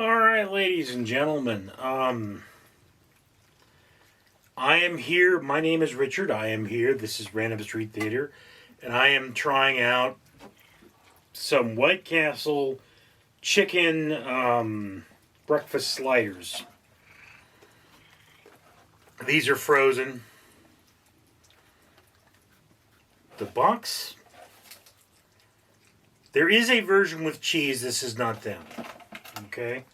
All right, ladies and gentlemen. I am here. My name is Richard. I am here. This is Random Street Theater, and I am trying out some White Castle chicken breakfast sliders. These are frozen. The box. There is a version with cheese. This is not them. Okay.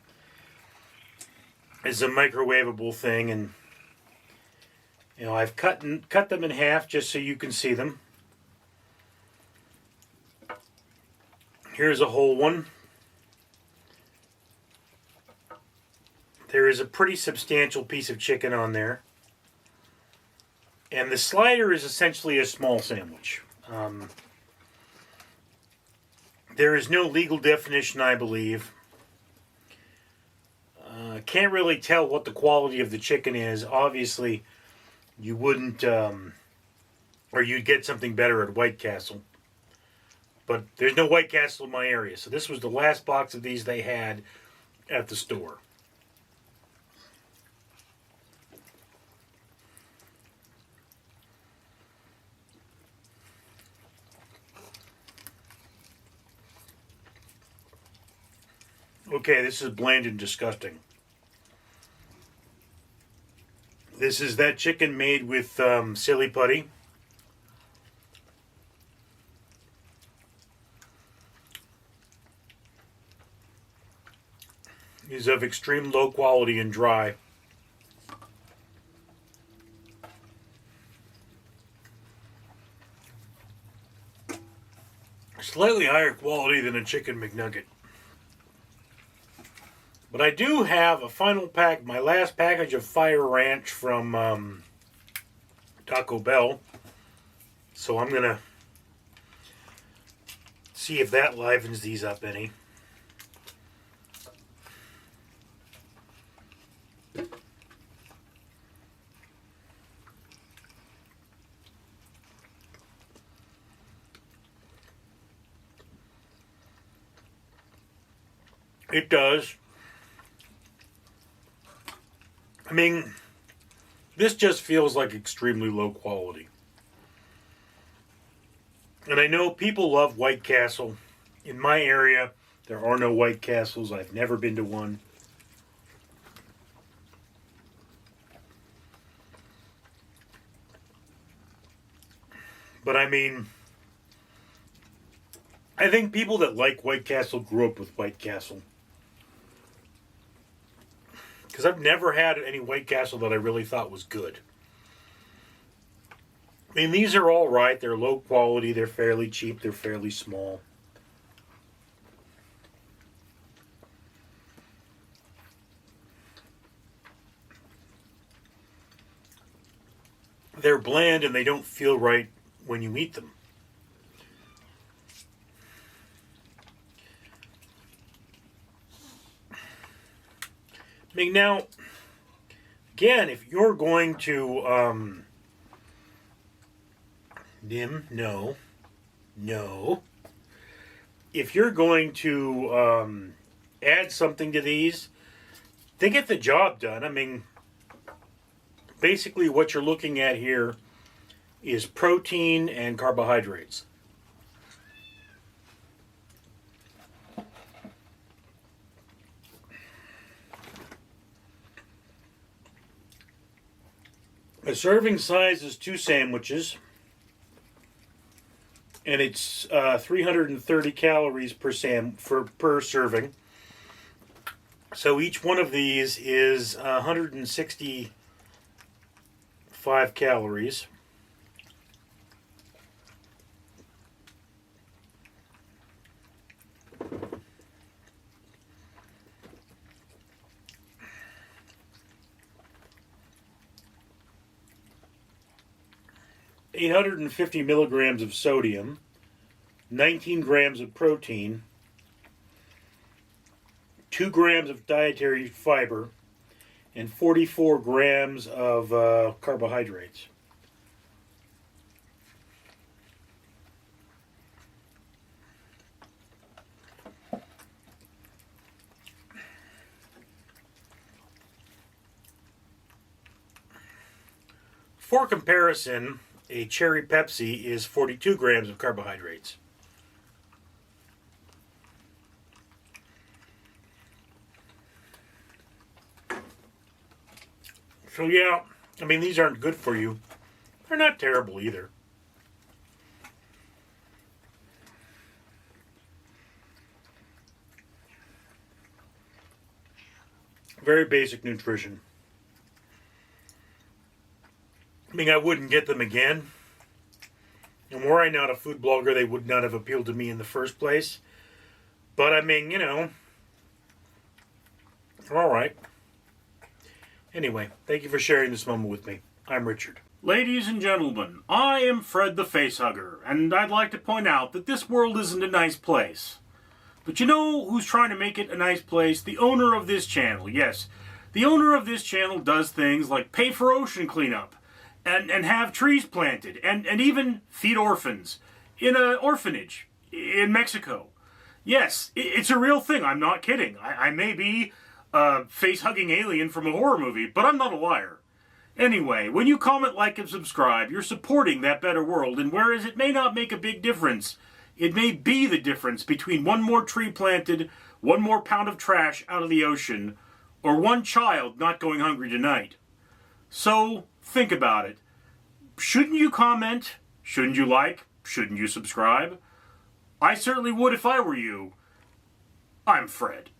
It's a microwavable thing, and I've cut them in half just so you can see them. Here's a whole one. There is a pretty substantial piece of chicken on there. And the slider is essentially a small sandwich. There is no legal definition, I believe. Can't really tell what the quality of the chicken is. Obviously, you wouldn't, or you'd get something better at White Castle. But there's no White Castle in my area, so this was the last box of these they had at the store. Okay, this is bland and disgusting. This is that chicken made with silly putty. It is of extreme low quality and dry. Slightly higher quality than a chicken McNugget. But I do have a final pack, my last package of Fire Ranch from Taco Bell. So I'm going to see if that livens these up any. It does. I mean, this just feels like extremely low quality. And I know people love White Castle. In my area, there are no White Castles. I've never been to one. But I mean, I think people that like White Castle grew up with White Castle. Because I've never had any White Castle that I really thought was good. I mean, these are all right. They're low quality. They're fairly cheap. They're fairly small. They're bland and they don't feel right when you eat them. I mean, now, again, if you're going to, no. If you're going to add something to these, they get the job done. I mean, basically what you're looking at here is protein and carbohydrates. A serving size is 2 sandwiches, and it's 330 calories per serving. So each one of these is 165 calories. $850 milligrams of sodium, 19 grams of protein, 2 grams of dietary fiber, and 44 grams of carbohydrates. For comparison, a cherry Pepsi is 42 grams of carbohydrates. So yeah, I mean, these aren't good for you. They're not terrible either. Very basic nutrition. I mean, I wouldn't get them again. And were I not a food blogger, they would not have appealed to me in the first place. But I mean, you know, all right. Anyway, thank you for sharing this moment with me. I'm Richard. Ladies and gentlemen, I am Fred the Facehugger, and I'd like to point out that this world isn't a nice place. But you know who's trying to make it a nice place? The owner of this channel, yes. The owner of this channel does things like pay for ocean cleanup, and have trees planted, and even feed orphans in an orphanage in Mexico. Yes, it's a real thing, I'm not kidding. I may be a face-hugging alien from a horror movie, but I'm not a liar. Anyway, when you comment, like, and subscribe, you're supporting that better world, and whereas it may not make a big difference, it may be the difference between one more tree planted, one more pound of trash out of the ocean, or one child not going hungry tonight. So, think about it. Shouldn't you comment? Shouldn't you like? Shouldn't you subscribe? I certainly would if I were you. I'm Fred.